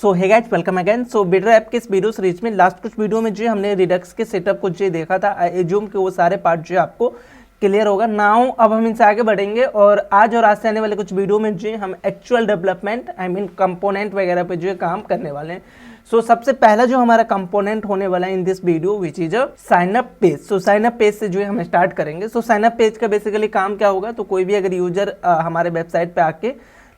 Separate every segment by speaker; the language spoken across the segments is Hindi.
Speaker 1: सो हे गाइस वेलकम अगेन। सो बिटर ऐप के इस वीडियो सीरीज में लास्ट कुछ वीडियो में जो हमने रिडक्स के सेटअप को जो देखा था, आई एज्यूम के वो सारे पार्ट जो आपको क्लियर होगा नाउ। अब हम इनसे आगे बढ़ेंगे और आज से आने वाले कुछ वीडियो में जो हम एक्चुअल डेवलपमेंट कंपोनेंट वगैरह पे जो काम करने वाले हैं। सो सबसे पहला जो हमारा कंपोनेंट होने वाला है in this video which is a sign up page. So sign up page से जो है हम स्टार्ट करेंगे। सो साइन अप पेज का बेसिकली काम क्या होगा, तो कोई भी अगर यूजर हमारे वेबसाइट पे आके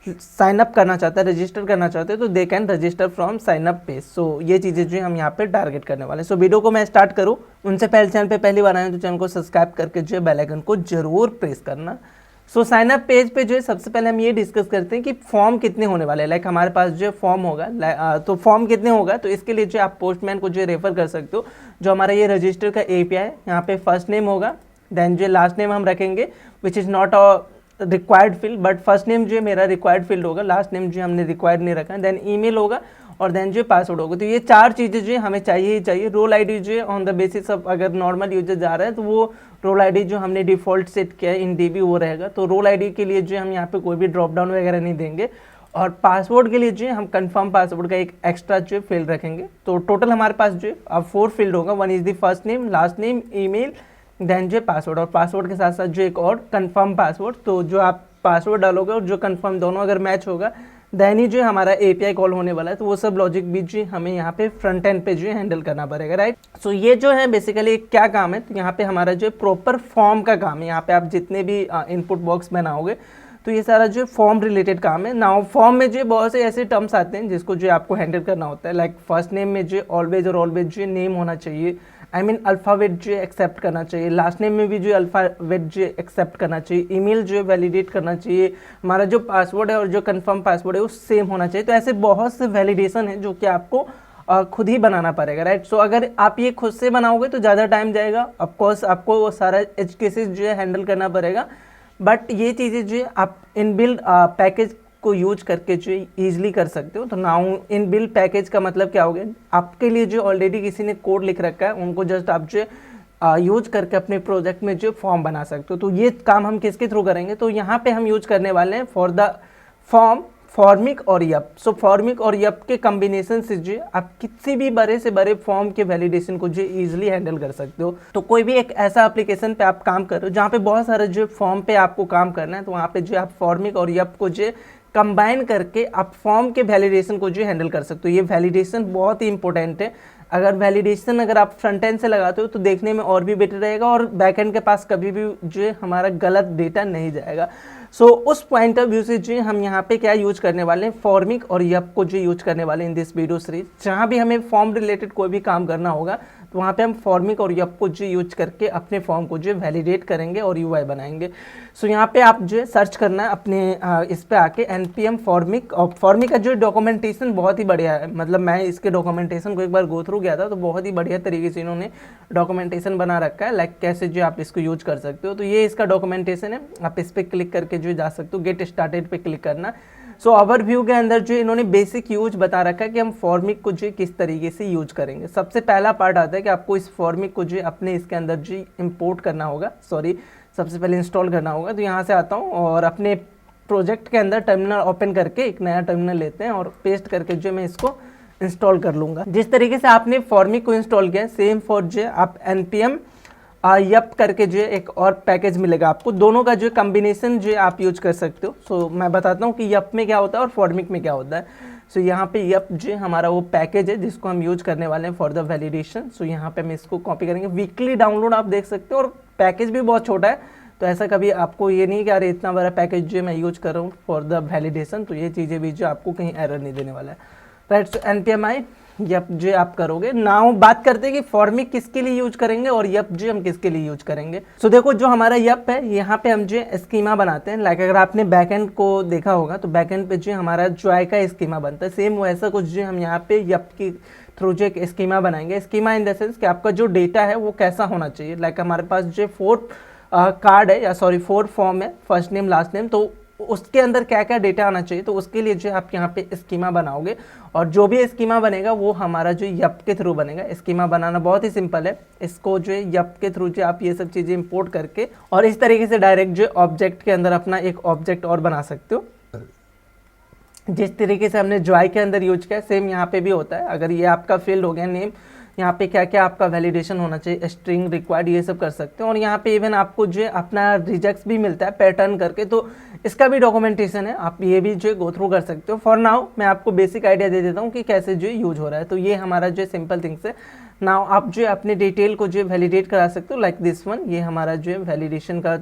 Speaker 1: साइन अप करना चाहता है, रजिस्टर करना चाहते हैं, तो they can register from sign up page. So ये चीज़ें जो हम यहाँ पे टारगेट करने वाले हैं। सो वीडियो को मैं स्टार्ट करूँ उनसे पहले चैनल पे पहली बार आए तो चैनल को सब्सक्राइब करके जो है बेल आइकन को जरूर प्रेस करना। सो साइन अप पेज पे जो है सबसे पहले हम ये डिस्कस करते हैं कि फॉर्म कितने होने वाले हैं। लाइक हमारे पास जो फॉर्म होगा, तो फॉर्म कितने होगा, तो इसके लिए जो आप पोस्टमैन को जो रेफर कर सकते हो। जो हमारा ये रजिस्टर का एपीआई है, यहाँ पे फर्स्ट नेम होगा, देन जो लास्ट नेम हम रखेंगे which is not a required field, but first name जो है मेरा रिक्वायर्ड फील्ड होगा, लास्ट नेम जो हमने रिक्वायर्ड नहीं रखा है, देन ईमेल होगा और देन जो पासवर्ड होगा। तो ये चार चीज़ें जो हमें चाहिए ही चाहिए। रोल आईडी जो है ऑन द बेसिस ऑफ अगर नॉर्मल यूजर जा रहा है तो वो रोल आईडी जो हमने डिफॉल्ट सेट किया है इन डीबी वो रहेगा। तो रोल आईडी के लिए जो हम यहाँ पे कोई भी ड्रॉप डाउन वगैरह नहीं देंगे और पासवर्ड के लिए जो हम कंफर्म पासवर्ड का एक एक्स्ट्रा जो फील्ड रखेंगे। तो टोटल हमारे पास जो अब 4 फील्ड होगा। One is the first name, last name, email, then जो पासवर्ड, और पासवर्ड के साथ साथ जो एक और कंफर्म पासवर्ड। तो जो आप पासवर्ड डालोगे और जो कंफर्म दोनों अगर मैच होगा देन ही जो हमारा एपीआई कॉल होने वाला है। तो वो सब लॉजिक भी जो हमें यहाँ पे फ्रंट एंड पे जो हैंडल करना पड़ेगा, राइट। सो ये जो है बेसिकली क्या काम है, तो यहाँ पे हमारा जो प्रॉपर फॉर्म का काम है। यहाँ पे आप जितने भी इनपुट बॉक्स बनाओगे तो ये सारा जो फॉर्म रिलेटेड काम है। नाउ फॉर्म में जो बहुत से ऐसे टर्म्स आते हैं जिसको जो आपको हैंडल करना होता है। लाइक फर्स्ट नेम में जो ऑलवेज और ऑलवेज जो नेम होना चाहिए, आई मीन अल्फ़ाबेट जो एक्सेप्ट करना चाहिए, लास्ट नेम में भी जो अल्फ़ाबेट जो एक्सेप्ट करना चाहिए, ईमेल जो वैलिडेट करना चाहिए, हमारा जो पासवर्ड है और जो कंफर्म पासवर्ड है वो सेम होना चाहिए। तो ऐसे बहुत से वैलिडेशन है जो कि आपको खुद ही बनाना पड़ेगा, राइट। सो अगर आप ये खुद से बनाओगे तो ज़्यादा टाइम जाएगा, ऑफकोर्स आपको वो सारा एज केसेस जो है हैंडल करना पड़ेगा। बट ये चीज़ें जो आप इनबिल्ट पैकेज को यूज करके जो ईजिली कर सकते हो। तो नाउ इनबिल्ट पैकेज का मतलब क्या हो गया, आपके लिए जो ऑलरेडी किसी ने कोड लिख रखा है उनको जस्ट आप जो यूज करके अपने प्रोजेक्ट में जो फॉर्म बना सकते हो। तो ये काम हम किसके थ्रू करेंगे, तो यहाँ पे हम यूज करने वाले हैं फॉर द फॉर्म फॉर्मिक और यप। सो फॉर्मिक और यप के कॉम्बिनेशन से जो आप किसी भी बड़े से बड़े फॉर्म के वैलिडेशन को जो इजीली हैंडल कर सकते हो। तो कोई भी एक ऐसा एप्लीकेशन पे आप काम कर रहे हो जहाँ पे बहुत सारे जो फॉर्म पे आपको काम करना है, तो वहाँ पे जो आप फॉर्मिक और यप को जो कंबाइन करके आप फॉर्म के वैलिडेशन को जो हैंडल कर सकते हो। ये वैलिडेशन बहुत ही इंपॉर्टेंट है। अगर वैलिडेशन अगर आप फ्रंट एंड से लगाते हो तो देखने में और भी बेटर रहेगा और बैक एंड के पास कभी भी जो हमारा गलत डेटा नहीं जाएगा। सो उस पॉइंट ऑफ व्यू से जो हम यहाँ पे क्या यूज करने वाले हैं, फॉर्मिक और यप को जो यूज करने वाले हैं इन दिस वीडियो सीरीज। जहाँ भी हमें फॉर्म रिलेटेड कोई भी काम करना होगा तो वहाँ पे हम फॉर्मिक और यप को जो यूज करके अपने फॉर्म को जो वैलिडेट करेंगे और यूआई बनाएंगे। सो यहाँ पे आप जो सर्च करना है अपने इस पे आके npm फॉर्मिक, और फॉर्मिक का जो डॉक्यूमेंटेशन बहुत ही बढ़िया है। मतलब मैं इसके डॉक्यूमेंटेशन को एक बार गो थ्रू गया था तो बहुत ही बढ़िया तरीके से इन्होंने डॉक्यूमेंटेशन बना रखा है, लाइक कैसे जो आप इसको यूज कर सकते हो। तो ये इसका डॉक्यूमेंटेशन है, आप इस पर क्लिक करके जो जा सकते हो, गेट स्टार्टेड पे क्लिक करना। सो ओवरव्यू के अंदर जो इन्होंने बेसिक यूज बता रखा है कि हम फॉर्मिक को जो किस तरीके से यूज करेंगे। सबसे पहला पार्ट आता है कि आपको इस फॉर्मिक को जो अपने इसके अंदर जो इंपोर्ट करना होगा, सबसे पहले इंस्टॉल करना होगा। तो यहाँ से आता हूँ और अपने प्रोजेक्ट के अंदर टर्मिनल ओपन करके एक नया टर्मिनल लेते हैं और पेस्ट करके जो मैं इसको इंस्टॉल कर लूँगा। जिस तरीके से आपने फॉर्मिक को इंस्टॉल किया सेम फॉर जो आप npm यप करके जो एक और पैकेज मिलेगा आपको। दोनों का जो कॉम्बिनेशन जो आप यूज कर सकते हो। सो मैं बताता हूँ कि यप में क्या होता है और फॉर्मिक में क्या होता है। सो यहाँ पे यप जो हमारा वो पैकेज है जिसको हम यूज करने वाले हैं फॉर द वैलिडेशन। सो यहाँ पे हम इसको कॉपी करेंगे, वीकली डाउनलोड आप देख सकते हो और पैकेज भी बहुत छोटा है। तो ऐसा कभी आपको ये नहीं कि अरे इतना बड़ा पैकेज जो मैं यूज कर रहा हूँ फॉर द वैलिडेशन। तो ये चीज़ें भी जो आपको कहीं एरर नहीं देने वाला है, राइट। सो npm यप जो आप करोगे। नाउ बात करते हैं कि फॉर्मिक किसके लिए यूज करेंगे और यप जो हम किसके लिए यूज करेंगे। सो देखो जो हमारा यप है यहाँ पे हम जो स्कीमा बनाते हैं। लाइक अगर आपने बैकएंड को देखा होगा तो बैकएंड पे जो हमारा जॉय का स्कीमा बनता है, सेम वैसा कुछ जो हम यहाँ पे यप की थ्रू जो एक स्कीमा बनाएंगे। स्कीमा इन द सेंस कि आपका जो डेटा है वो कैसा होना चाहिए। लाइक हमारे पास जो 4 कार्ड है या 4 फॉर्म है, फर्स्ट नेम लास्ट नेम, तो उसके अंदर क्या क्या डेटा आना चाहिए। तो उसके लिए जो आप यहाँ पे स्कीमा बनाओगे और जो भी स्कीमा बनेगा वो हमारा जो यप के थ्रू बनेगा। स्कीमा बनाना बहुत ही सिंपल है। इसको जो यप के थ्रू जो आप ये सब चीज़ें इंपोर्ट करके और इस तरीके से डायरेक्ट जो ऑब्जेक्ट के अंदर अपना एक ऑब्जेक्ट और बना सकते हो। जिस तरीके से हमने जॉय के अंदर यूज किया सेम यहाँ पे भी होता है। अगर ये आपका फील्ड हो गया नेम, यहाँ पे क्या क्या आपका वैलिडेशन होना चाहिए, स्ट्रिंग रिक्वायर्ड, ये सब कर सकते हो। और यहाँ पे इवन आपको जो है अपना रिजेक्ट्स भी मिलता है पैटर्न करके, तो इसका भी डॉक्यूमेंटेशन है, आप ये भी जो है गो थ्रू कर सकते हो। फॉर नाउ मैं आपको बेसिक आइडिया दे देता हूँ कि कैसे जो यूज हो रहा है। तो ये हमारा जो सिंपल थिंग्स है। नाउ आप जो है अपने डिटेल को जो वैलिडेट करा सकते हो लाइक दिस वन, ये हमारा जो है वैलिडेशन का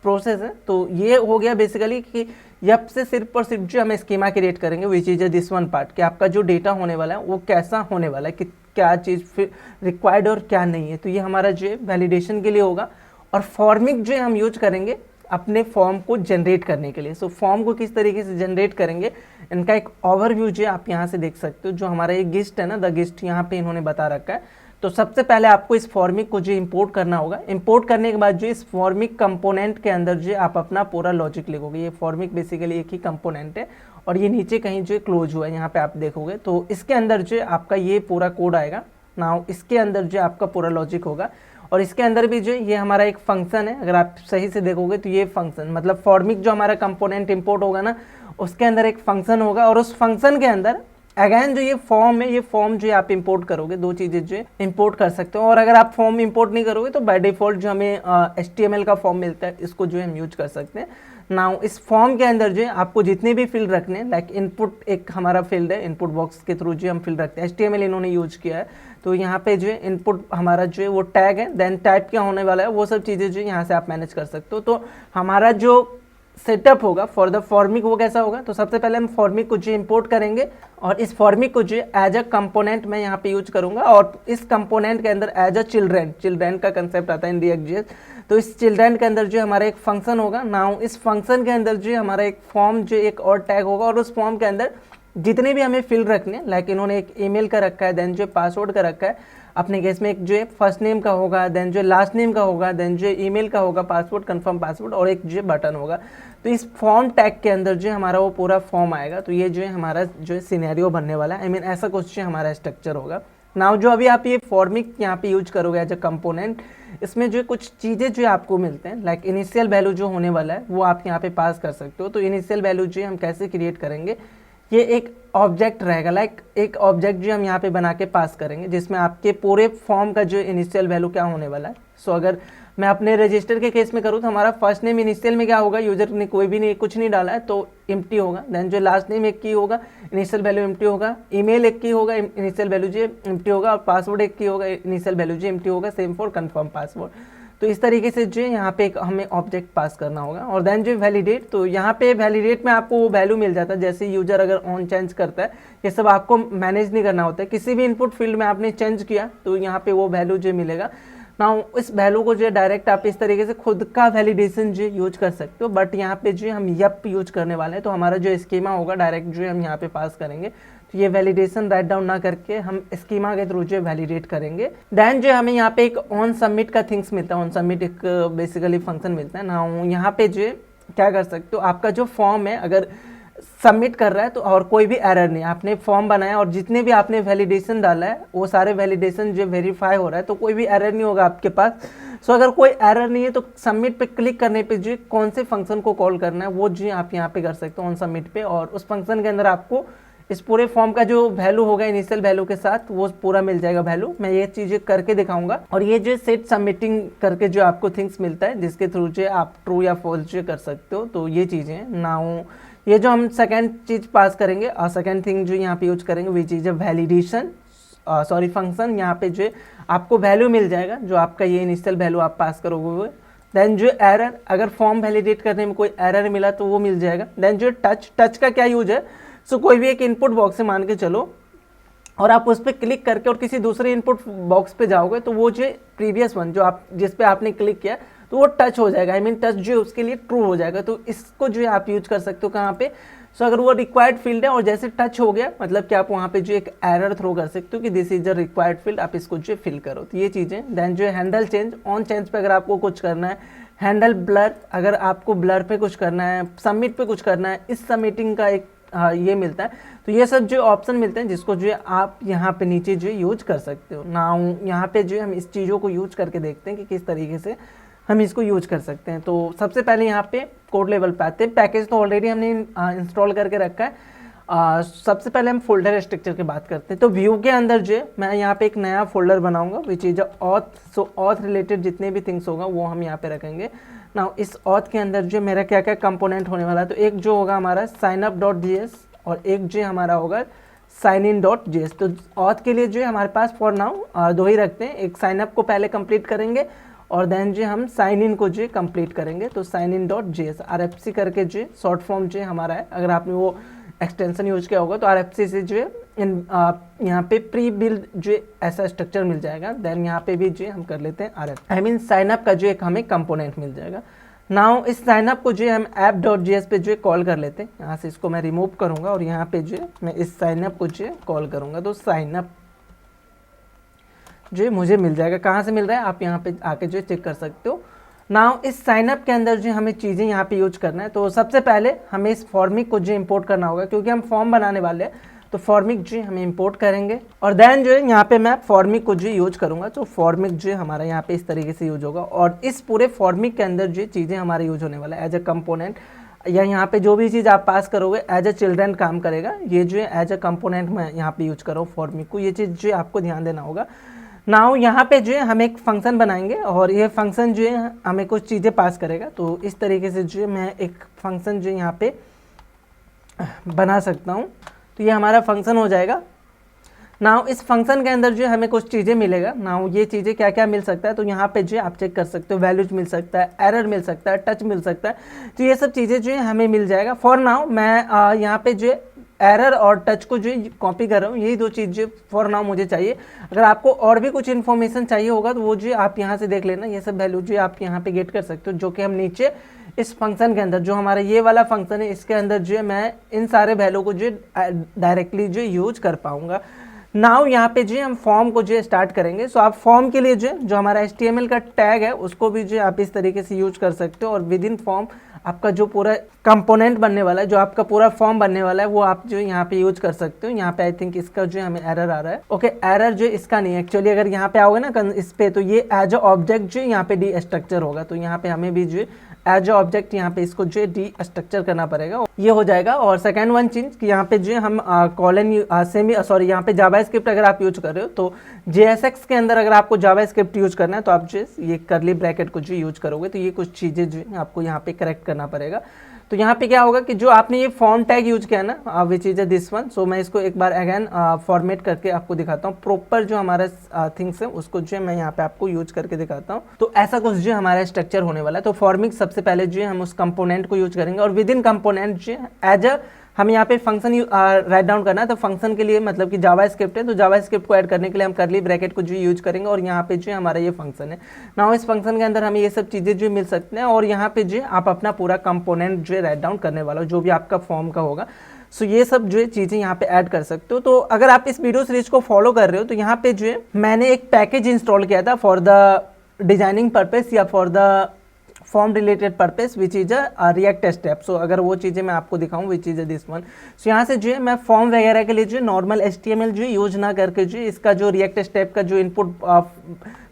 Speaker 1: प्रोसेस है। तो ये हो गया बेसिकली कि यप से सिर्फ और सिर्फ जो हमें स्कीमा क्रिएट करेंगे विच इज दिस वन पार्ट, कि आपका जो डेटा होने वाला है वो कैसा होने वाला है, कि क्या चीज़ फिर रिक्वायर्ड और क्या नहीं है। तो ये हमारा जो है वैलिडेशन के लिए होगा। और फॉर्मिक जो है हम यूज करेंगे अपने फॉर्म को जनरेट करने के लिए। सो फॉर्म को किस तरीके से जनरेट करेंगे, इनका एक ओवरव्यू जो है आप यहाँ से देख सकते हो। जो हमारा ये गिस्ट है ना, द गिस्ट, यहाँ पे इन्होंने बता रखा है। तो सबसे पहले आपको इस फॉर्मिक को जो इंपोर्ट करना होगा। इंपोर्ट करने के बाद जो इस फॉर्मिक कंपोनेंट के अंदर जो आप अपना पूरा लॉजिक लिखोगे। ये फॉर्मिक बेसिकली एक ही कंपोनेंट है और ये नीचे कहीं जो क्लोज हुआ है, यहाँ पे आप देखोगे। तो इसके अंदर जो आपका ये पूरा कोड आएगा। नाउ इसके अंदर जो आपका पूरा लॉजिक होगा और इसके अंदर भी जो ये हमारा एक फंक्शन है। अगर आप सही से देखोगे तो ये फंक्शन मतलब फॉर्मिक जो हमारा कंपोनेंट इंपोर्ट होगा ना, उसके अंदर एक फंक्शन होगा और उस फंक्शन के अंदर अगेन जो ये फॉर्म है, ये फॉर्म जो आप इंपोर्ट करोगे, दो चीज़ें जो इंपोर्ट कर सकते हो। और अगर आप फॉर्म इंपोर्ट नहीं करोगे तो बाय डिफॉल्ट जो हमें HTML का फॉर्म मिलता है, इसको जो हम यूज कर सकते हैं। नाउ इस फॉर्म के अंदर जो है आपको जितने भी फील्ड रखने हैं, लाइक इनपुट एक हमारा फील्ड है, इनपुट बॉक्स के थ्रू जो हम फील्ड रखते हैं, HTML इन्होंने यूज किया है। तो यहाँ पे जो है इनपुट हमारा जो है वो टैग है, देन टाइप क्या होने वाला है, वो सब चीज़ें जो यहाँ से आप मैनेज कर सकते हो। तो हमारा जो सेटअप होगा फॉर द फॉर्मिक वो कैसा होगा, तो सबसे पहले हम फॉर्मिक को जो इंपोर्ट करेंगे और इस फॉर्मिक को जो एज अ कंपोनेंट मैं यहाँ पे यूज करूंगा। और इस कंपोनेंट के अंदर एज अ चिल्ड्रेन का कंसेप्ट आता है इन React.js। तो इस चिल्ड्रेन के अंदर जो हमारा एक फंक्शन होगा। नाउ इस फंक्शन के अंदर जो हमारा एक फॉर्म जो एक और टैग होगा और उस फॉर्म के अंदर जितने भी हमें फील्ड रखने, लाइक इन्होंने एक ईमेल का रखा है, देन जो पासवर्ड का रखा है, अपने केस में एक जो है फर्स्ट नेम का होगा, देन जो लास्ट नेम का होगा, देन जो ईमेल का होगा, पासवर्ड कंफर्म पासवर्ड, और एक जो बटन होगा। तो इस फॉर्म टैग के अंदर जो हमारा वो पूरा फॉर्म आएगा। तो ये जो है हमारा जो है सिनेरियो बनने वाला है। ऐसा कुछ जो हमारा स्ट्रक्चर होगा। नाउ जो अभी आप ये फॉर्मिक यहाँ पे यूज करोगे एज अ कंपोनेंट, इसमें जो कुछ चीज़ें जो आपको मिलते हैं, लाइक इनिशियल वैल्यू जो होने वाला है वो आप यहाँ पे पास कर सकते हो। तो इनिशियल वैल्यू जो हम कैसे क्रिएट करेंगे, ये एक ऑब्जेक्ट रहेगा, लाइक एक ऑब्जेक्ट जो हम यहाँ पे बना के पास करेंगे, जिसमें आपके पूरे फॉर्म का जो इनिशियल वैल्यू क्या होने वाला है। सो अगर मैं अपने रजिस्टर के केस में करूँ तो हमारा फर्स्ट नेम इनिशियल में क्या होगा, यूजर ने कोई भी नहीं कुछ नहीं डाला है तो एम्प्टी होगा। देन जो लास्ट नेम एक की होगा, इनिशियल वैल्यू एम्प्टी होगा। ईमेल एक की होगा, इनिशियल वैल्यू जो एम्प्टी होगा। और पासवर्ड एक की होगा, इनिशियल वैल्यू जो एम्प्टी होगा। Same for confirm password. तो इस तरीके से जो यहाँ पे हमें ऑब्जेक्ट पास करना होगा। और देन जो वैलिडेट, तो यहाँ पे वैलिडेट में आपको वो वैल्यू मिल जाता है। जैसे यूजर अगर ऑन चेंज करता है, ये सब आपको मैनेज नहीं करना होता है। किसी भी इनपुट फील्ड में आपने चेंज किया तो यहाँ पे वो वैल्यू जो मिलेगा ना, इस वैल्यू को जो है डायरेक्ट आप इस तरीके से खुद का वैलिडेशन जो यूज कर सकते हो। बट यहाँ पे जो हम यप यूज करने वाले हैं, तो हमारा जो स्कीमा होगा डायरेक्ट जो हम यहाँ पे पास करेंगे। तो ये वैलिडेशन राइट डाउन ना करके हम स्कीमा के थ्रू जो वैलिडेट करेंगे। देन जो हमें यहाँ पे एक ऑन सबमिट का थिंग्स मिलता है। ऑन सबमिट एक बेसिकली फंक्शन मिलता है ना। यहाँ पे जो क्या कर सकते हो, आपका जो फॉर्म है अगर सबमिट कर रहा है तो और कोई भी एरर नहीं, आपने फॉर्म बनाया और जितने भी आपने वैलिडेशन डाला है वो सारे वैलिडेशन जो वेरीफाई हो रहा है, तो कोई भी एरर नहीं होगा आपके पास। सो अगर कोई एरर नहीं है तो सबमिट पे क्लिक करने पे जो कौन से फंक्शन को कॉल करना है वो जो आप यहाँ पे कर सकते हो ऑन सबमिट पे। और उस फंक्शन के अंदर आपको इस पूरे फॉर्म का जो वैल्यू होगा इनिशियल वैल्यू के साथ वो पूरा मिल जाएगा वैल्यू। मैं ये चीज़ें करके दिखाऊंगा। और ये जो सेट सबमिटिंग करके जो आपको थिंग्स मिलता है, जिसके थ्रू जो आप ट्रू या फॉल्स जो कर सकते हो, तो ये चीज़ें नाउ ये जो हम सेकेंड चीज पास करेंगे और सेकेंड थिंग जो यहाँ पे यूज करेंगे वो चीज़ है वैलिडेशन, सॉरी फंक्शन। यहाँ पे जो आपको वैल्यू मिल जाएगा जो आपका ये इनिशियल वैल्यू आप पास करोगे वो। देन जो एरर, अगर फॉर्म वैलिडेट करने में कोई एरर मिला तो वो मिल जाएगा। देन जो टच का क्या यूज है, सो कोई भी एक इनपुट बॉक्स से मान के चलो और आप उस पर क्लिक करके और किसी दूसरे इनपुट बॉक्स पे जाओगे तो वो जो प्रीवियस वन जो आप जिस पे आपने क्लिक किया तो वो टच हो जाएगा। टच जो है उसके लिए ट्रू हो जाएगा। तो इसको जो है आप यूज कर सकते हो कहाँ पे, सो अगर वो रिक्वायर्ड फील्ड है और जैसे टच हो गया मतलब कि आप वहाँ पे जो एक एरर थ्रो कर सकते हो कि this is a required field, आप इसको जो फिल करो। तो ये चीज़ें। देन जो है हैंडल चेंज, ऑन चेंज पे अगर आपको कुछ करना है, हैंडल ब्लर, अगर आपको ब्लर पे कुछ करना है, सबमिट पे कुछ करना है, इस सबमिटिंग का एक ये मिलता है। तो ये सब जो ऑप्शन मिलते हैं जिसको जो है आप यहाँ पे नीचे जो यूज कर सकते हो। नाउ यहाँ पे जो हम इस चीज़ों को यूज करके देखते हैं कि किस तरीके से हम इसको यूज कर सकते हैं। तो सबसे पहले यहाँ पे कोड लेवल पे आते हैं। पैकेज तो ऑलरेडी हमने इंस्टॉल करके रखा है सबसे पहले हम फोल्डर स्ट्रक्चर की बात करते हैं। तो व्यू के अंदर जो है मैं यहाँ पे एक नया फोल्डर बनाऊंगा which is auth. So auth related जितने भी थिंग्स होगा वो हम यहाँ पे रखेंगे। ना इस ऑथ के अंदर जो मेरा क्या क्या कंपोनेंट होने वाला है, तो एक जो होगा हमारा signup.js और एक जो हमारा होगा signin.js। तो ऑथ के लिए जो है हमारे पास फॉर नाउ दो ही रखते हैं, एक साइनअप को पहले कंप्लीट करेंगे और देन जो हम साइन इन को जो कंप्लीट करेंगे। तो signin.js RFC करके जो शॉर्ट फॉर्म जो हमारा है, अगर आपने वो एक्सटेंशन यूज किया होगा तो RFC से जो है यहाँ पे प्री बिल्ड जो ऐसा स्ट्रक्चर मिल जाएगा। देन यहाँ पे भी जो हम कर लेते हैं RF आई मीन साइनअप का जो एक हमें कंपोनेंट मिल जाएगा। नाउ इस साइनअप को जो हम app.js पे जो कॉल कर लेते हैं, यहाँ से इसको मैं रिमूव करूँगा और यहाँ पे जो मैं इस साइनअप को जो कॉल करूँगा तो साइनअप जो मुझे मिल जाएगा। कहाँ से मिल रहा है आप यहाँ पे आके जो चेक कर सकते हो। नाउ इस साइनअप के अंदर जो हमें चीज़ें यहाँ पे यूज करना है, तो सबसे पहले हमें इस फॉर्मिक को जो इंपोर्ट करना होगा, क्योंकि हम फॉर्म बनाने वाले हैं तो फॉर्मिक जो हमें इंपोर्ट करेंगे और देन जो है यहाँ पे मैं फॉर्मिक को जो यूज करूँगा। तो फॉर्मिक जो हमारा यहाँ पे इस तरीके से यूज होगा और इस पूरे फॉर्मिक के अंदर जो चीज़ें हमारे यूज होने वाला है एज अ कंपोनेंट, या यहाँ पे जो भी चीज़ आप पास करोगे एज अ चिल्ड्रन काम करेगा, ये जो है एज अ कंपोनेंट मैं यहाँ पे यूज कर रहा हूँ फॉर्मिक को। ये चीज़ जो आपको ध्यान देना होगा। नाउ यहाँ पे जो है हम एक फंक्शन बनाएंगे और ये फंक्शन जो है हमें कुछ चीज़ें पास करेगा। तो इस तरीके से जो है मैं एक फंक्शन जो यहाँ पे बना सकता हूँ। तो ये हमारा फंक्शन हो जाएगा। नाउ इस फंक्शन के अंदर जो हमें कुछ चीज़ें मिलेगा। नाउ ये चीज़ें क्या क्या मिल सकता है, तो यहाँ पे जो आप चेक कर सकते हो, वैल्यूज मिल सकता है, एरर मिल सकता है, टच मिल सकता है। तो ये सब चीज़ें जो है हमें मिल जाएगा। फॉर नाउ मैं यहाँ पे जो एरर और टच को जो कॉपी कर रहा हूँ, यही दो चीज़ जो फॉर नाउ मुझे चाहिए। अगर आपको और भी कुछ इन्फॉर्मेशन चाहिए होगा तो वो जो आप यहाँ से देख लेना, ये सब वैल्यू जो आप यहाँ पे गेट कर सकते हो, जो कि हम नीचे इस फंक्शन के अंदर जो हमारा ये वाला फंक्शन है इसके अंदर जो है मैं इन सारे वैल्यू को जो डायरेक्टली जो यूज कर पाऊंगा। नाउ यहाँ पे जो हम फॉर्म को जो स्टार्ट करेंगे। सो आप फॉर्म के लिए जो हमारा HTML का टैग है उसको भी जो आप इस तरीके से यूज कर सकते हो और विद इन फॉर्म आपका जो पूरा कंपोनेंट बनने वाला है, जो आपका पूरा फॉर्म बनने वाला है, वो आप जो यहाँ पे यूज कर सकते हो। यहाँ पे आई थिंक इसका जो हमें एरर आ रहा है। ओके एरर जो इसका नहीं है एक्चुअली, अगर यहाँ पे आओगे ना इस पे तो ये एज अ ऑब्जेक्ट जो यहाँ पे डी स्ट्रक्चर होगा। तो यहाँ पे हमें भी जो एज अ ऑब्जेक्ट यहाँ पे इसको जो डी स्ट्रक्चर करना पड़ेगा, ये हो जाएगा। और सेकंड वन चीज कि यहाँ पे जो हम कॉलन सेमी सॉरी यहाँ पे जावास्क्रिप्ट अगर आप यूज कर रहे हो तो JSX के अंदर अगर आपको जावास्क्रिप्ट यूज करना है तो आप जो ये करली ब्रैकेट को जो यूज करोगे। तो ये कुछ चीज़ें जो आपको यहाँ पे करेक्ट करना पड़ेगा। तो यहाँ पे क्या होगा कि जो आपने ये फॉर्म टैग यूज किया ना विच इज दिस वन, सो मैं इसको एक बार अगेन फॉर्मेट करके आपको दिखाता हूँ। प्रॉपर जो हमारा थिंग्स है उसको जो मैं यहाँ पे आपको यूज करके दिखाता हूँ। तो ऐसा कुछ जो हमारा स्ट्रक्चर होने वाला है। तो फॉर्मिक सबसे पहले जो हम उस कंपोनेंट को यूज करेंगे और विद इन कंपोनेंट जो एज अ हम यहाँ पे फंक्शन राइट डाउन करना है। तो फंक्शन के लिए मतलब कि जावास्क्रिप्ट है, तो जावास्क्रिप्ट को ऐड करने के लिए हम करली ब्रैकेट को जो यूज करेंगे और यहाँ पे जो हमारा ये फंक्शन है। नाउ इस फंक्शन के अंदर हमें ये सब चीज़ें जो मिल सकते हैं और यहाँ पे जो आप अपना पूरा कंपोनेंट जो राइट डाउन करने वाला हो, जो भी आपका फॉर्म का होगा। सो ये सब जो है चीज़ें यहाँ पे ऐड कर सकते हो। तो अगर आप इस वीडियो सीरीज को फॉलो कर रहे हो तो यहाँ पे जो है मैंने एक पैकेज इंस्टॉल किया था फॉर द डिजाइनिंग पर्पस या for the form related purpose which is a React step. So अगर वो चीज़ें मैं आपको दिखाऊं which is this one. So यहाँ से जो है मैं फॉर्म वगैरह के लिए जो नॉर्मल HTML जो यूज ना करके जो इसका जो रिएक्ट स्टेप का जो इनपुट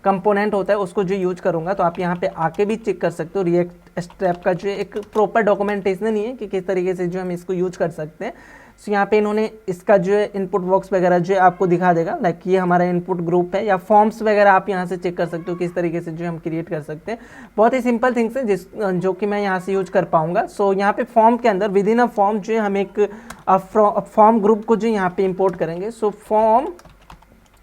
Speaker 1: कंपोनेंट होता है उसको जो यूज करूंगा। तो आप यहाँ पे आके भी चेक कर सकते हो। रिएक्ट स्टेप का जो एक प्रॉपर डॉक्यूमेंटेशन नहीं है कि किस तरीके से जो हम इसको यूज कर सकते हैं। सो यहाँ पे इन्होंने इसका जो है इनपुट बॉक्स वगैरह जो आपको दिखा देगा, लाइक ये हमारा इनपुट ग्रुप है या फॉर्म्स वगैरह आप यहाँ से चेक कर सकते हो किस तरीके से जो हम क्रिएट कर सकते हैं। बहुत ही सिंपल थिंग्स है जो कि मैं यहाँ से यूज कर पाऊंगा। सो यहाँ पे फॉर्म के अंदर विद इन अ फॉर्म जो है हम एक फॉर्म ग्रुप को जो यहाँ पे इम्पोर्ट करेंगे। सो फॉर्म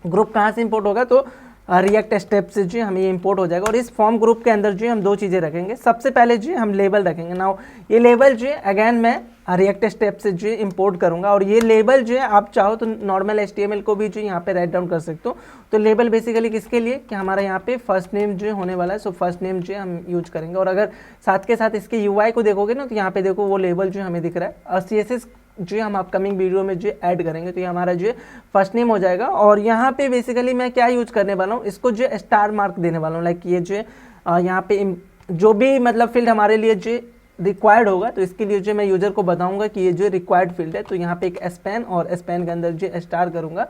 Speaker 1: ग्रुप कहाँ से इम्पोर्ट होगा, तो रिएक्ट स्टेप से जो हमें ये इंपोर्ट हो जाएगा। और इस फॉर्म ग्रुप के अंदर जो हम दो चीज़ें रखेंगे। सबसे पहले जो हम लेबल रखेंगे। नाउ ये लेबल जो है अगेन मैं रिएक्ट स्टेप से जो इंपोर्ट करूंगा और ये लेबल जो है आप चाहो तो नॉर्मल HTML को भी जो यहाँ पे राइट डाउन कर सकते हो। तो लेबल बेसिकली किसके लिए कि हमारा यहाँ पे फर्स्ट नेम जो होने वाला है। सो फर्स्ट नेम जो हम यूज करेंगे और अगर साथ के साथ इसके UI को देखोगे ना तो यहाँ पे देखो वो लेबल जो हमें दिख रहा है और CSS जो हम अपकमिंग वीडियो में जो ऐड करेंगे। तो ये हमारा जो फर्स्ट नेम हो जाएगा और यहाँ पे बेसिकली मैं क्या यूज करने वाला हूँ, इसको जो स्टार मार्क देने वाला हूँ। लाइक ये जो यहाँ पे जो भी मतलब फील्ड हमारे लिए जो रिक्वायर्ड होगा तो इसके लिए जो मैं यूजर को बताऊंगा कि ये जो रिक्वायर्ड फील्ड है। तो यहाँ पे एक स्पैन और स्पैन के अंदर जो स्टार करूंगा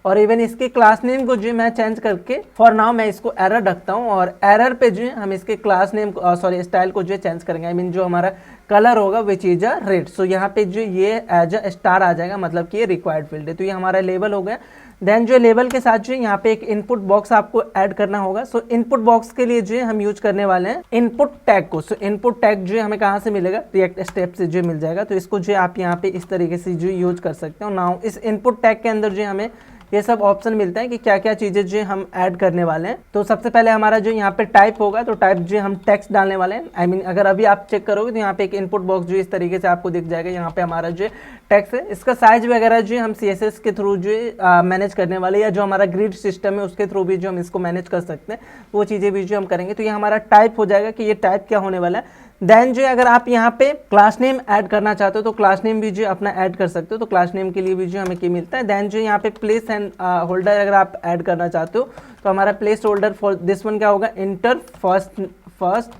Speaker 1: और इवन इसके क्लास नेम को जो मैं चेंज करके फॉर नाउ मैं इसको एरर रखता हूँ, और एरर पे जो हम इसके क्लास नेम सॉरी स्टाइल को जो चेंज करेंगे, आई मीन जो हमारा कलर होगा विच इज अ रेड। सो यहाँ पे जो ये एज अ स्टार आ जाएगा, मतलब कि ये रिक्वायर्ड फील्ड है। तो ये हमारा लेबल हो गया। देन जो लेबल के साथ जो यहाँ पे एक इनपुट बॉक्स आपको ऐड करना होगा। सो इनपुट बॉक्स के लिए जो हम यूज करने वाले हैं इनपुट टैग को। सो इनपुट टैग जो हमें कहाँ से मिलेगा, रिएक्ट स्टेप से जो मिल जाएगा। तो इसको जो आप यहाँ पे इस तरीके से जो यूज कर सकते हो। नाउ इस इनपुट टैग के अंदर जो हमें ये सब ऑप्शन मिलता है कि क्या क्या चीज़ें जो हम ऐड करने वाले हैं। तो सबसे पहले हमारा जो यहाँ पे टाइप होगा, तो टाइप जो हम टेक्स्ट डालने वाले हैं। आई मीन अगर अभी आप चेक करोगे तो यहाँ पे एक इनपुट बॉक्स जो इस तरीके से आपको दिख जाएगा। यहाँ पे हमारा जो टेक्स्ट है, इसका साइज वगैरह जो हम CSS के थ्रू जो मैनेज करने वाले, या जो हमारा ग्रिड सिस्टम है उसके थ्रू भी जो हम इसको मैनेज कर सकते हैं, वो चीज़ें भी जो हम करेंगे। तो ये हमारा टाइप हो जाएगा कि ये टाइप क्या होने वाला है। देन जो अगर आप यहाँ पे क्लास नेम ऐड करना चाहते हो तो क्लास नेम भी जो अपना ऐड कर सकते हो। तो क्लास नेम के लिए भी जो हमें क्या मिलता है। देन जो यहाँ पे प्लेस एंड होल्डर अगर आप ऐड करना चाहते हो तो हमारा place holder for this one क्या होगा, इंटर फर्स्ट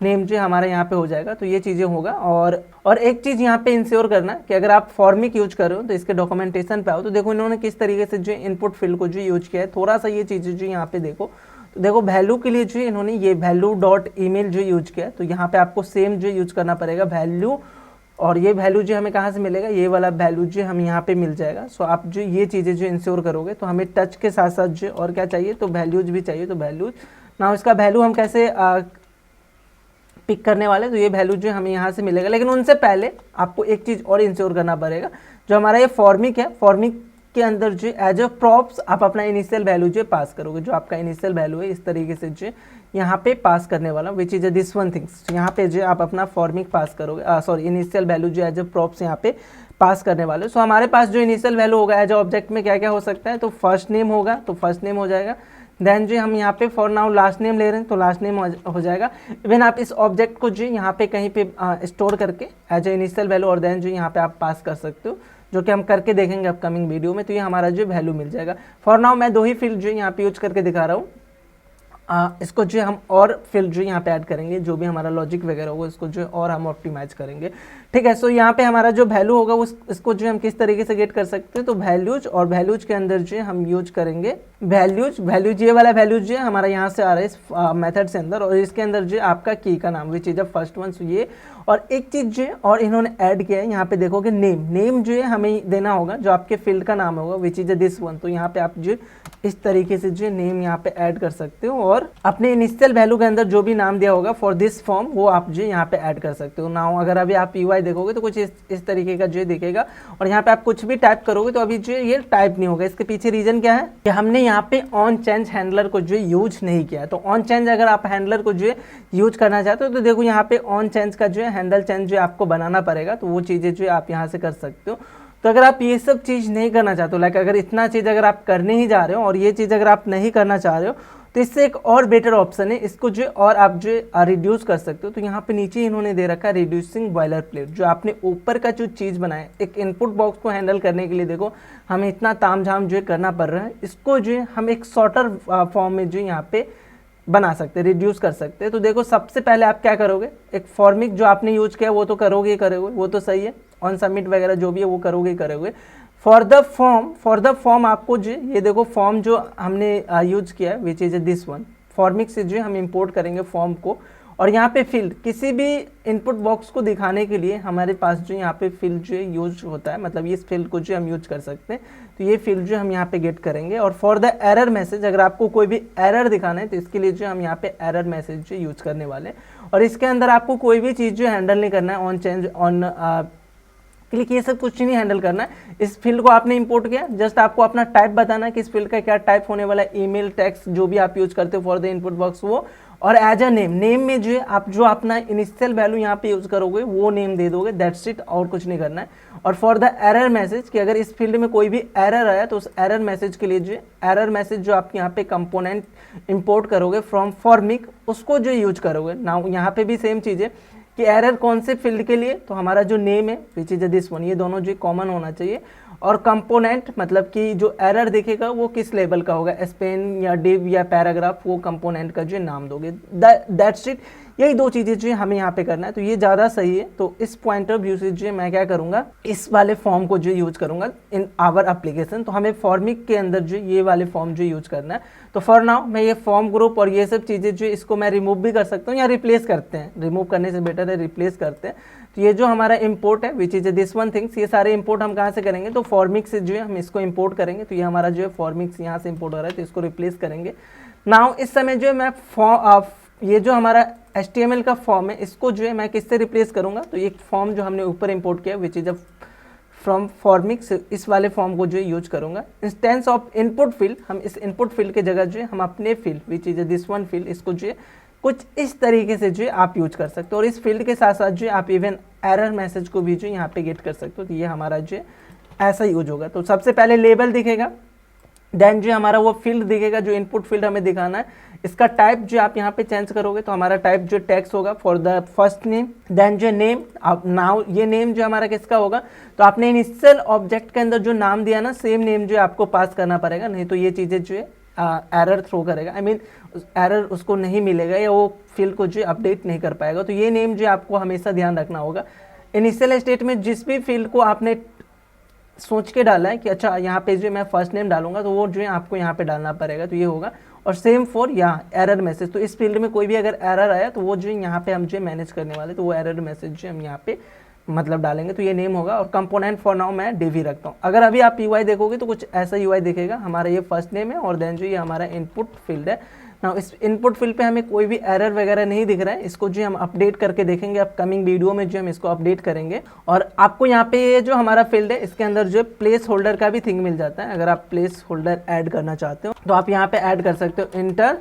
Speaker 1: नेम जो हमारा यहाँ पे हो जाएगा। तो ये चीज़ें होगा। और एक चीज़ यहाँ पे इंश्योर करना कि अगर आप फॉर्मिक यूज कर रहे हो तो इसके डॉक्यूमेंटेशन पे आओ। तो देखो इन्होंने किस तरीके से जो इनपुट फील्ड को जो यूज किया है, थोड़ा सा ये चीज़ें जो यहाँ पे देखो। तो देखो वैल्यू के लिए जो इन्होंने ये वैल्यू डॉट ईमेल जो यूज किया है, तो यहाँ पे आपको सेम जो यूज करना पड़ेगा वैल्यू। और ये वैल्यू जो हमें कहाँ से मिलेगा, ये वाला वैल्यू जो हम यहाँ पे मिल जाएगा। सो आप जो ये चीज़ें जो इंश्योर करोगे तो हमें टच के साथ साथ जो और क्या चाहिए, तो वैल्यूज भी चाहिए। तो वैल्यूज ना इसका वैल्यू हम कैसे पिक करने वाले, तो ये वैल्यू जो हमें यहाँ से मिलेगा। लेकिन उनसे पहले आपको एक चीज़ और इंश्योर करना पड़ेगा, जो हमारा ये फॉर्मिक है, फॉर्मिक के अंदर जो एज अ प्रॉप्स आप अपना इनिशियल वैल्यू जो पास करोगे। जो आपका इनिशियल वैल्यू है इस तरीके से जो यहाँ पे पास करने वाला, विच इज दिस वन थिंग्स। यहाँ पे जो आप अपना फॉर्मिक पास करोगे, सॉरी इनिशियल वैल्यू जो एज अ प्रॉप्स यहाँ पे पास करने वाले। सो हमारे पास जो इनिशियल वैल्यू होगा एज अ ऑब्जेक्ट में क्या क्या हो सकता है, तो फर्स्ट नेम होगा, तो फर्स्ट नेम हो जाएगा। देन जो हम यहाँ पे फॉर नाउ लास्ट नेम ले रहे हैं तो लास्ट नेम हो जाएगा। इवन आप इस ऑब्जेक्ट को जो यहाँ पे कहीं पे स्टोर करके एज ए इनिशियल वैल्यू और देन जो यहाँ पे आप पास कर सकते हो, जो कि हम करके देखेंगे अपकमिंग वीडियो में। तो ये हमारा जो वैल्यू मिल जाएगा। फॉर नाउ मैं 2 ही फील्ड जो यहाँ पे यूज करके दिखा रहा हूँ। इसको जो हम और फील्ड जो यहाँ पे ऐड करेंगे, जो भी हमारा लॉजिक वगैरह होगा इसको जो और हम ऑप्टिमाइज करेंगे। ठीक है। सो यहाँ पे हमारा जो वैल्यू होगा इसको जो हम किस तरीके से गेट कर सकते हैं, तो वैल्यूज, और वैल्यूज के अंदर जो हम यूज करेंगे वैल्यूज ये वाला वैल्यूज जो हमारा यहाँ से आ रहा है इस मेथड से अंदर, और इसके अंदर जो आपका की का नाम which is the first one. So ये और एक चीज़ जो और इन्होंने ऐड किया है, यहाँ पे देखोगे नेम जो है हमें देना होगा, जो आपके फील्ड का नाम होगा विच इज दिस वन। तो यहाँ पे आप जो इस तरीके से जो नेम यहाँ पे ऐड कर सकते हो, और अपने इनिशियल वैल्यू के अंदर जो भी नाम दिया होगा फॉर दिस फॉर्म वो आप जो यहाँ पे ऐड कर सकते हो। नाउ अगर अभी आप UI देखोगे तो कुछ इस तरीके का जो दिखेगा, और यहाँ पे आप कुछ भी टाइप करोगे तो अभी जो ये टाइप नहीं होगा। इसके पीछे रीजन क्या है कि हमने यहाँ पे ऑन चेंज हैंडलर को जो यूज नहीं किया। तो ऑन चेंज अगर आप हैंडलर को जो यूज करना चाहते हो तो देखो यहाँ पे ऑन चेंज का जो है हैंडल चेंज जो आपको बनाना पड़ेगा। तो वो चीज़ें जो आप यहाँ से कर सकते हो। तो अगर आप ये सब चीज़ नहीं करना चाहते हो, लाइक अगर इतना चीज़ अगर आप करने ही जा रहे हो और ये चीज़ अगर आप नहीं करना चाह रहे हो, तो इससे एक और बेटर ऑप्शन है, इसको जो और आप जो रिड्यूस कर सकते हो। तो यहाँ पे नीचे इन्होंने दे रखा है रिड्यूसिंग बॉयलर प्लेट। जो आपने ऊपर का जो चीज़ बनाया एक इनपुट बॉक्स को हैंडल करने के लिए, देखो हमें इतना तामझाम जो करना पड़ रहा है, इसको जो हम एक शॉर्टर फॉर्म में जो यहाँ पे बना सकते हैं, रिड्यूस कर सकते हैं। तो देखो सबसे पहले आप क्या करोगे, एक फॉर्मिक जो आपने यूज किया वो तो करोगे ही करोगे, वो तो सही है, ऑन सबमिट वगैरह जो भी है वो करोगे ही करोगे। फॉर द फॉर्म आपको जो ये देखो फॉर्म जो हमने यूज किया है विच इज दिस वन, फॉर्मिक से जो हम इंपोर्ट करेंगे फॉर्म को, और यहाँ पे फील्ड किसी भी इनपुट बॉक्स को दिखाने के लिए हमारे पास जो यहाँ पे फील्ड जो यूज होता है, मतलब इस फील्ड को जो हम यूज कर सकते हैं। तो ये फील्ड जो हम यहाँ पे गेट करेंगे। और फॉर द एरर मैसेज, अगर आपको कोई भी एरर दिखाना है तो इसके लिए जो हम यहाँ पे एरर मैसेज जो यूज करने वाले हैं। और इसके अंदर आपको कोई भी चीज़ जो हैंडल नहीं करना है, ऑन चेंज ऑन क्लिक, ये सब कुछ नहीं हैंडल करना है। इस फील्ड को आपने इंपोर्ट किया, जस्ट आपको अपना टाइप बताना है कि इस फील्ड का क्या टाइप होने वाला है, ईमेल, टेक्स्ट जो भी आप यूज करते हो फॉर द इनपुट बॉक्स वो, और एज अ नेम में जो है आप जो अपना इनिशियल वैल्यू यहाँ पे यूज करोगे वो नेम दे दोगे, दैट्स इट, और कुछ नहीं करना है। और फॉर द एरर मैसेज कि अगर इस फील्ड में कोई भी एरर आया तो उस एरर मैसेज के लिए जो एरर मैसेज जो आप यहाँ पे कंपोनेंट इंपोर्ट करोगे फ्रॉम फॉर्मिक, उसको जो यूज करोगे। नाउ यहाँ पे भी सेम चीज़ है कि एरर कौन से फील्ड के लिए, तो हमारा जो नेम है विच इज दिस वन, ये दोनों जो कॉमन होना चाहिए। और कंपोनेंट मतलब कि जो एरर दिखेगा वो किस लेवल का होगा, स्पेन या डिव या पैराग्राफ, वो कंपोनेंट का जो नाम दोगे। दैट्स इट, यही दो चीज़ें जो हमें यहाँ पे करना है, तो ये ज़्यादा सही है। तो इस पॉइंट ऑफ व्यू से जो मैं क्या करूँगा, इस वाले फॉर्म को जो यूज करूँगा इन आवर एप्लीकेशन। तो हमें फॉर्मिक के अंदर जो ये वाले फॉर्म जो यूज करना है। तो फॉर नाउ मैं ये फॉर्म ग्रुप और ये सब चीज़ें जो इसको मैं रिमूव भी कर सकता हूँ या रिप्लेस करते हैं, रिमूव करने से बेटर है रिप्लेस करते हैं। तो ये जो हमारा इंपोर्ट है विच इज दिस वन थिंग्स, ये सारे इंपोर्ट हम कहाँ से करेंगे, तो फॉर्मिक से जो है हम इसको इंपोर्ट करेंगे। तो ये हमारा जो है फॉर्मिक्स यहाँ से इंपोर्ट हो रहा है, तो इसको रिप्लेस करेंगे। नाउ इस समय जो है मैं ये जो हमारा HTML का फॉर्म है इसको जो है मैं किससे रिप्लेस करूँगा, तो ये फॉर्म जो हमने ऊपर इंपोर्ट किया विच इज अ फ्रॉम फॉर्मिक्स, इस वाले फॉर्म को जो है यूज करूँगा। इंस्टेंस ऑफ इनपुट फील्ड, हम इस इनपुट फील्ड के जगह जो है हम अपने field which is this one field, इसको जो है कुछ इस तरीके से जो है आप यूज कर सकते हो। और इस फील्ड के साथ साथ जो है आप इवन एरर मैसेज को भी जो यहाँ पे गेट कर सकते हो। तो ये हमारा जो है ऐसा यूज होगा। तो सबसे पहले लेबल दिखेगा, देन जो हमारा वो फील्ड दिखेगा जो इनपुट फील्ड हमें दिखाना है। इसका टाइप जो आप यहाँ पे चेंज करोगे तो हमारा टाइप जो टेक्स्ट होगा for the first name, then जो नेम। अब नाउ ये नेम जो हमारा किसका होगा, तो आपने इनिशियल ऑब्जेक्ट के अंदर जो नाम दिया ना, सेम नेम जो आपको पास करना पड़ेगा, नहीं तो ये चीज़ें जो है एरर थ्रो करेगा। आई मीन एरर उसको नहीं मिलेगा या वो फील्ड को जो अपडेट नहीं कर पाएगा। तो ये नेम जो आपको हमेशा ध्यान रखना होगा। इनिशियल स्टेट में जिस भी फील्ड को आपने सोच के डाला है कि अच्छा यहाँ पे जो मैं फर्स्ट नेम डालूंगा, तो वो जो है आपको यहाँ पे डालना पड़ेगा, तो ये होगा। और सेम फॉर यहाँ एरर मैसेज, तो इस फील्ड में कोई भी अगर एरर आया तो वो जो यहाँ पे हम जो मैनेज करने वाले, तो वो एरर मैसेज जो हम यहाँ पे मतलब डालेंगे। तो ये नेम होगा। और कंपोनेंट फॉर नाउ मैं div ही रखता हूँ। अगर अभी आप UI देखोगे तो कुछ ऐसा UI दिखेगा, हमारा ये फर्स्ट नेम है और देन जो ये हमारा इनपुट फील्ड है ना। इस इनपुट फील्ड पे हमें कोई भी एरर वगैरह नहीं दिख रहा है, इसको जो हम अपडेट करके देखेंगे अपकमिंग वीडियो में, जो हम इसको अपडेट करेंगे। और आपको यहाँ पे ये जो हमारा फील्ड है इसके अंदर जो प्लेस होल्डर का भी थिंग मिल जाता है। अगर आप प्लेस होल्डर ऐड करना चाहते हो तो आप यहाँ पे ऐड कर सकते हो इंटर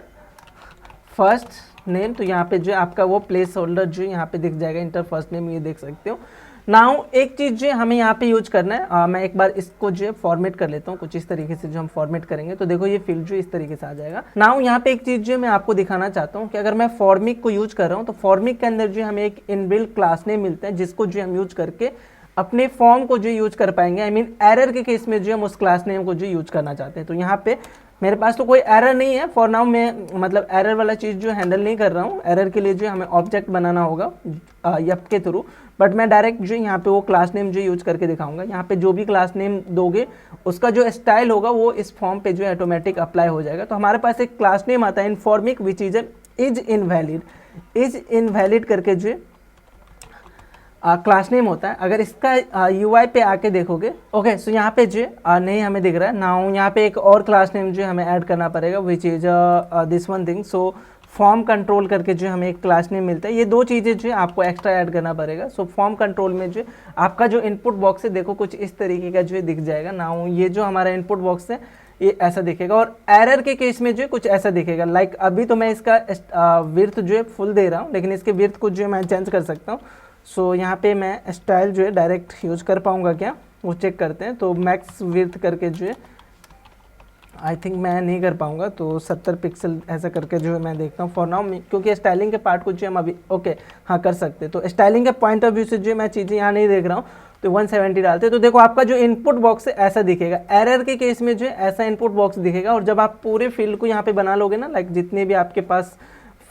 Speaker 1: फर्स्ट नेम। तो यहाँ पे जो आपका वो प्लेस होल्डर जो यहाँ पे दिख जाएगा, इंटर फर्स्ट नेम, ये देख सकते हो। नाउ एक चीज़ जो हमें यहाँ पे यूज करना है, मैं एक बार इसको जो है फॉर्मेट कर लेता हूँ कुछ इस तरीके से। जो हम फॉर्मेट करेंगे तो देखो ये फील्ड जो इस तरीके से आ जाएगा। नाउ यहाँ पे एक चीज़ जो मैं आपको दिखाना चाहता हूँ कि अगर मैं फॉर्मिक को यूज कर रहा हूँ तो फॉर्मिक के अंदर जो हमें एक इनबिल्ट क्लास नेम मिलता है, जिसको जो हम यूज करके अपने फॉर्म को जो यूज कर पाएंगे। आई मीन एरर के केस में जो हम उस क्लास नेम को जो यूज करना चाहते हैं। तो यहाँ पे मेरे पास तो कोई एरर नहीं है फॉर नाउ, मैं मतलब एरर वाला चीज़ जो हैंडल नहीं कर रहा हूँ। एरर के लिए जो हमें ऑब्जेक्ट बनाना होगा यप के थ्रू, बट मैं डायरेक्ट जो यहाँ पे वो क्लास नेम जो यूज करके दिखाऊंगा। यहाँ पे जो भी क्लास नेम दोगे उसका जो स्टाइल होगा वो इस फॉर्म पे जो ऑटोमेटिक अप्लाई हो जाएगा। तो हमारे पास एक क्लास नेम आता है इनफॉर्मिक विच इज इनवैलिड करके जो क्लास नेम होता है। अगर इसका UI पे आके देखोगे, ओके, सो यहाँ पे जो नहीं हमें दिख रहा है। नाउ यहाँ पे एक और क्लास नेम जो हमें ऐड करना पड़ेगा विच is this one thing. So form control करके जो हमें एक क्लास नेम मिलता है। ये दो चीज़ें जो आपको एक्स्ट्रा ऐड करना पड़ेगा। सो फॉर्म कंट्रोल में जो आपका जो इनपुट बॉक्स है देखो कुछ इस तरीके का जो दिख जाएगा। नाउ ये जो हमारा इनपुट बॉक्स है ये ऐसा दिखेगा। और एरर के केस में जो कुछ ऐसा दिखेगा। लाइक अभी तो मैं इसका विड्थ जो है फुल दे रहा हूँ, लेकिन इसके विड्थ को जो मैं चेंज कर सकता हूँ। सो यहाँ पे मैं स्टाइल जो है डायरेक्ट यूज कर पाऊँगा क्या, वो चेक करते हैं। तो मैक्स विड्थ करके जो है आई थिंक मैं नहीं कर पाऊँगा, तो 70 पिक्सल ऐसा करके जो है मैं देखता हूँ फॉर नाउ, क्योंकि स्टाइलिंग के पार्ट को जो हम अभी ओके हाँ कर सकते हैं। तो स्टाइलिंग के पॉइंट ऑफ व्यू से जो मैं चीज़ें यहाँ नहीं देख रहा हूँ, तो 170 डालते हैं। तो देखो आपका जो इनपुट बॉक्स है ऐसा दिखेगा। एरर के केस में जो है ऐसा इनपुट बॉक्स दिखेगा। और जब आप पूरे फील्ड को यहाँ पे बना लोगे ना, लाइक जितने भी आपके पास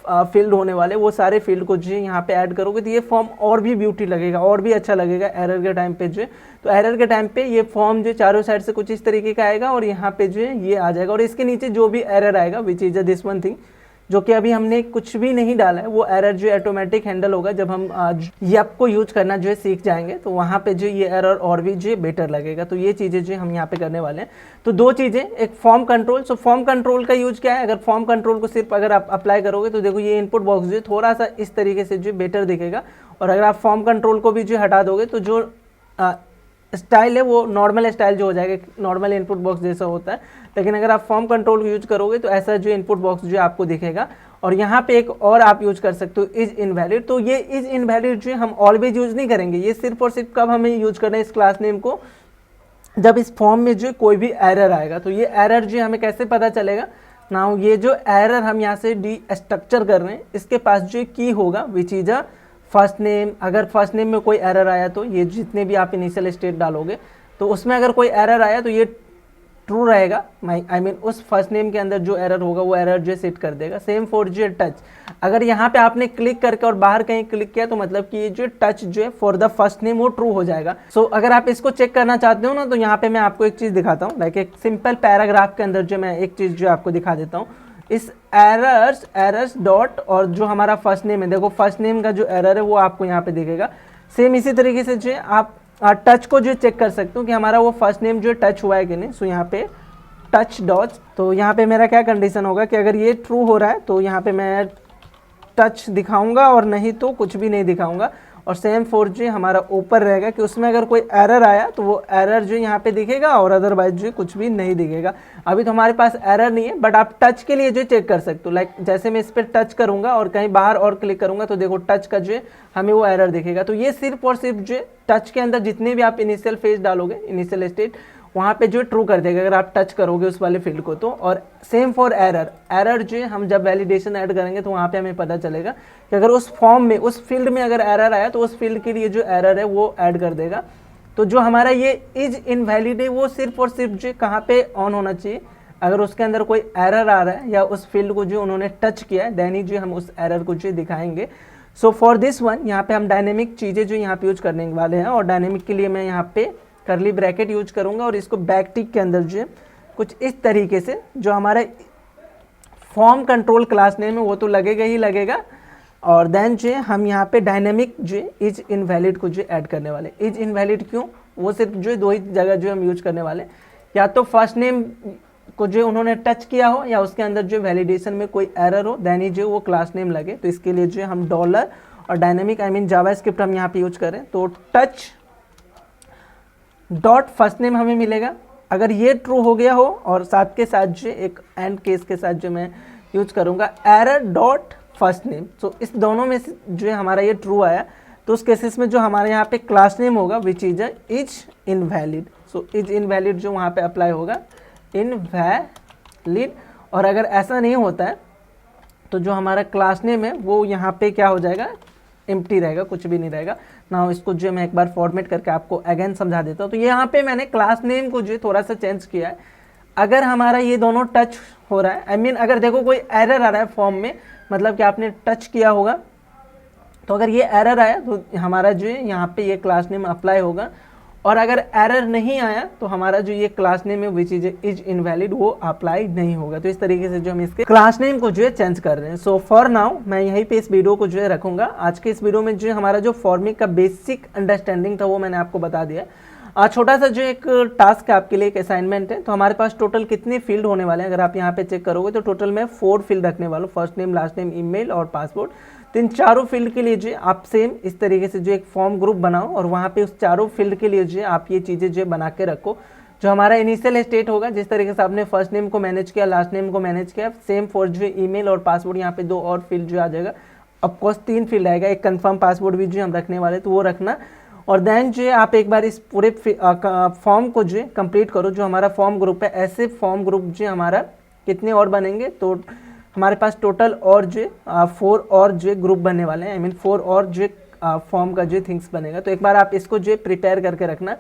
Speaker 1: फील्ड होने वाले वो सारे फील्ड को जो यहाँ पे ऐड करोगे तो ये फॉर्म और भी ब्यूटी लगेगा, और भी अच्छा लगेगा एरर के टाइम पे जो है। तो एरर के टाइम पे ये फॉर्म जो चारों साइड से कुछ इस तरीके का आएगा और यहाँ पे जो है ये आ जाएगा। और इसके नीचे जो भी एरर आएगा विच इज दिस वन थिंग, जो कि अभी हमने कुछ भी नहीं डाला है, वो एरर जो ऑटोमेटिक हैंडल होगा जब हम यप को यूज करना जो है सीख जाएंगे। तो वहाँ पे जो ये एरर और भी जो बेटर लगेगा। तो ये चीज़ें जो हम यहाँ पे करने वाले हैं। तो दो चीज़ें, एक form control. So form control का यूज क्या है, अगर फॉर्म कंट्रोल को सिर्फ अगर आप अप्लाई करोगे तो देखो ये इनपुट बॉक्स जो थोड़ा सा इस तरीके से जो बेटर दिखेगा। और अगर आप फॉर्म कंट्रोल को भी जो हटा दोगे तो जो स्टाइल है वो नॉर्मल स्टाइल जो हो जाएगा, नॉर्मल इनपुट बॉक्स जैसा होता है। लेकिन अगर आप फॉर्म कंट्रोल को यूज करोगे तो ऐसा जो इनपुट बॉक्स जो आपको दिखेगा। और यहाँ पे एक और आप यूज कर सकते हो इज इनवैलिड। तो ये इज इनवैलिड जो हम ऑलवेज यूज नहीं करेंगे, ये सिर्फ और सिर्फ कब हमें यूज करना है इस क्लास नेम को, जब इस फॉर्म में जो कोई भी एरर आएगा। तो ये एरर जो हमें कैसे पता चलेगा, नाउ ये जो एरर हम यहाँ से डी स्ट्रक्चर कर रहे हैं इसके पास जो की होगा विच इज अ फर्स्ट नेम। अगर फर्स्ट नेम में कोई एरर आया तो ये जितने भी आप इनिशियल स्टेट डालोगे तो उसमें अगर कोई एरर आया तो ये ट्रू रहेगा, आई मीन उस फर्स्ट नेम के अंदर जो एरर होगा वो एरर जो सेट कर देगा। सेम फॉर जो टच, अगर यहाँ पे आपने क्लिक करके और बाहर कहीं क्लिक किया तो मतलब कि ये जो टच जो है फॉर द फर्स्ट नेम वो ट्रू हो जाएगा। सो अगर आप इसको चेक करना चाहते हो ना तो यहाँ पे मैं आपको एक चीज़ दिखाता हूँ, लाइक एक सिंपल पैराग्राफ के अंदर जो मैं एक चीज़ जो आपको दिखा देता हूँ। इस एरर्स डॉट और जो हमारा फर्स्ट नेम है, देखो फर्स्ट नेम का जो एरर है वो आपको यहाँ पे दिखेगा। सेम इसी तरीके से जो आप टच को जो चेक कर सकते हो कि हमारा वो फर्स्ट नेम जो टच हुआ है कि नहीं। सो यहाँ पे टच डॉट्स, तो यहाँ पे मेरा क्या कंडीशन होगा कि अगर ये ट्रू हो रहा है तो यहाँ पे मैं टच दिखाऊंगा और नहीं तो कुछ भी नहीं दिखाऊंगा। और सेम फॉर जो हमारा ऊपर रहेगा कि उसमें अगर कोई एरर आया तो वो एरर जो यहाँ पे दिखेगा और अदरवाइज जो कुछ भी नहीं दिखेगा। अभी तो हमारे पास एरर नहीं है, बट आप टच के लिए जो चेक कर सकते हो, लाइक जैसे मैं इस पर टच करूंगा और कहीं बाहर और क्लिक करूंगा तो देखो टच का जो है हमें वो एरर दिखेगा। तो ये सिर्फ और सिर्फ जो टच के अंदर जितने भी आप इनिशियल फेज डालोगे, इनिशियल स्टेट, वहाँ पे जो ट्रू कर देगा अगर आप टच करोगे उस वाले फील्ड को तो। और सेम फॉर एरर जो हम जब वैलिडेशन ऐड करेंगे तो वहाँ पे हमें पता चलेगा कि अगर उस फॉर्म में उस फील्ड में अगर एरर आया तो उस फील्ड के लिए जो एरर है वो ऐड कर देगा। तो जो हमारा ये इज इनवैलिड है वो सिर्फ और सिर्फ जो कहाँ पे ऑन होना चाहिए, अगर उसके अंदर कोई एरर आ रहा है या उस फील्ड को जो उन्होंने टच किया है देन ही जो हम उस एरर को जो दिखाएंगे। सो फॉर दिस वन यहाँ पे हम डायनेमिक चीज़ें जो यहाँ पे यूज करने वाले हैं, और डायनेमिक के लिए मैं यहाँ पे करली ब्रैकेट यूज करूंगा और इसको बैक टिक के अंदर जो है कुछ इस तरीके से जो हमारा फॉर्म कंट्रोल क्लास नेम है वो तो लगेगा ही लगेगा। और देन जो है हम यहाँ पे डायनेमिक जो इज इनवैलिड को जो ऐड करने वाले। इज इनवैलिड क्यों, वो सिर्फ जो दो ही जगह जो हम यूज करने वाले, या तो फर्स्ट नेम को जो उन्होंने टच किया हो या उसके अंदर जो वैलिडेशन में कोई एरर हो देन ही जो वो क्लास नेम लगे। तो इसके लिए जो हम डॉलर और डायनेमिक आई मीन जावास्क्रिप्ट हम यहाँ पे यूज करें तो टच डॉट फर्स्ट नेम हमें मिलेगा। अगर ये ट्रू हो गया हो और साथ के साथ जो एक एंड केस के साथ जो मैं यूज करूँगा एरर डॉट फर्स्ट नेम, तो इस दोनों में से जो हमारा ये ट्रू आया तो उस केसेस में जो हमारे यहाँ पे क्लास नेम होगा which is is invalid. So is invalid जो वहाँ पे अप्लाई होगा इनवैलिड। और अगर ऐसा नहीं होता है तो जो हमारा क्लास नेम है वो यहाँ पे क्या हो जाएगा, एम्प्टी रहेगा, कुछ भी नहीं रहेगा ना। इसको जो मैं एक बार फॉर्मेट करके आपको अगेन समझा देता हूँ। तो यहाँ पे मैंने क्लास नेम को जो थोड़ा सा चेंज किया है। अगर हमारा ये दोनों टच हो रहा है, आई मीन अगर देखो कोई एरर आ रहा है फॉर्म में, मतलब कि आपने टच किया होगा, तो अगर ये एरर आया तो हमारा जो है यहाँ पे ये क्लास नेम अप्लाई होगा। और अगर एरर नहीं आया तो हमारा जो ये क्लास नेम है विच इज इनवैलिड वो अप्लाई नहीं होगा। तो इस तरीके से जो हम इसके क्लास नेम को जो है चेंज कर रहे हैं। सो फॉर नाउ मैं यहीं पे इस वीडियो को जो है रखूंगा। आज के इस वीडियो में जो हमारा जो फॉर्मिक का बेसिक अंडरस्टैंडिंग था वो मैंने आपको बता दिया। आज छोटा सा जो एक टास्क है आपके लिए, एक असाइनमेंट है। तो हमारे पास टोटल कितने फील्ड होने वाले हैं, अगर आप यहाँ पे चेक करोगे तो टोटल मैं 4 फील्ड रखने वाला हूँ, first name, last name, email और पासवर्ड। तो इन चारों फील्ड के लिए जो आप सेम इस तरीके से जो एक फॉर्म ग्रुप बनाओ और वहाँ पे उस चारों फील्ड के लिए जो आप ये चीज़ें जो बना के रखो। जो हमारा इनिशियल स्टेट होगा, जिस तरीके से आपने फर्स्ट नेम को मैनेज किया, लास्ट नेम को मैनेज किया, सेम फॉर जो ईमेल और पासवर्ड, यहाँ पे 2 और फील्ड जो आ जाएगा। ऑफकोर्स 3 फील्ड आएगा, एक कंफर्म पासवर्ड भी जो हम रखने वाले तो वो रखना। और देन जो है आप एक बार इस पूरे फॉर्म को जो है कंप्लीट करो। जो हमारा फॉर्म ग्रुप है, ऐसे फॉर्म ग्रुप जो हमारा कितने और बनेंगे, तो हमारे पास टोटल और जो 4 और जो ग्रुप बनने वाले हैं, आई मीन 4 और जो फॉर्म का जो थिंग्स बनेगा। तो एक बार आप इसको जो प्रिपेयर करके रखना।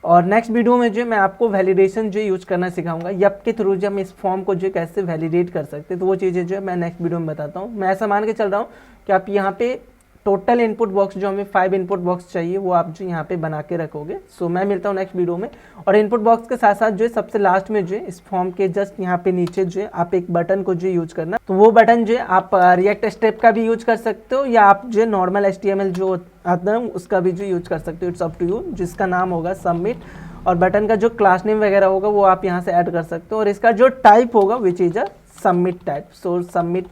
Speaker 1: और नेक्स्ट वीडियो में जो मैं आपको वैलिडेशन जो यूज करना सिखाऊंगा, यप के थ्रू जो हम इस फॉर्म को जो कैसे वैलिडेट कर सकते हैं, तो वो चीज़ें जो है मैं नेक्स्ट वीडियो में बताता हूँ। मैं ऐसा मान के चल रहा हूँ कि आप यहाँ पे टोटल इनपुट बॉक्स जो हमें 5 इनपुट बॉक्स चाहिए वो आप जो यहाँ पे बना के रखोगे। सो मैं मिलता हूँ नेक्स्ट वीडियो में। और इनपुट बॉक्स के साथ साथ जो है सबसे लास्ट में जो है इस फॉर्म के जस्ट यहाँ पे नीचे जो है आप एक बटन को जो यूज करना। तो वो बटन जो है आप रिएक्ट स्टेप का भी यूज कर सकते हो या आप जो नॉर्मल HTML जो आता है उसका भी जो यूज कर सकते हो, इट्स अप टू यू, जिसका नाम होगा सबमिट। और बटन का जो क्लास नेम वगैरह होगा वो आप यहाँ से ऐड कर सकते हो। और इसका जो टाइप होगा विच is a submit type. So submit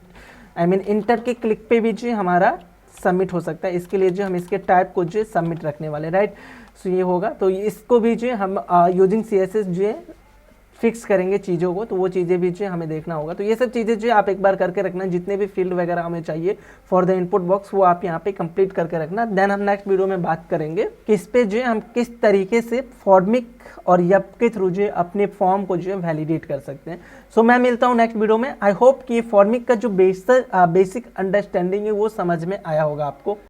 Speaker 1: I mean inter के क्लिक पे भी जो हमारा सबमिट हो सकता है। इसके लिए जो हम इसके टाइप को जो सबमिट रखने वाले, राइट। सो ये होगा। तो इसको भी जो हम यूजिंग CSS जो है फिक्स करेंगे चीज़ों को, तो वो चीज़ें भी जो हमें देखना होगा। तो ये सब चीज़ें जो आप एक बार करके रखना, जितने भी फील्ड वगैरह हमें चाहिए फॉर द इनपुट बॉक्स वो आप यहाँ पे कंप्लीट करके रखना। देन हम नेक्स्ट वीडियो में बात करेंगे कि इस पे जो हम किस तरीके से फॉर्मिक और यप के थ्रू जो अपने फॉर्म को जो है वैलिडेट कर सकते हैं। सो मैं मिलता हूँ नेक्स्ट वीडियो में। आई होप कि फॉर्मिक का जो बेसिक अंडरस्टैंडिंग है वो समझ में आया होगा आपको।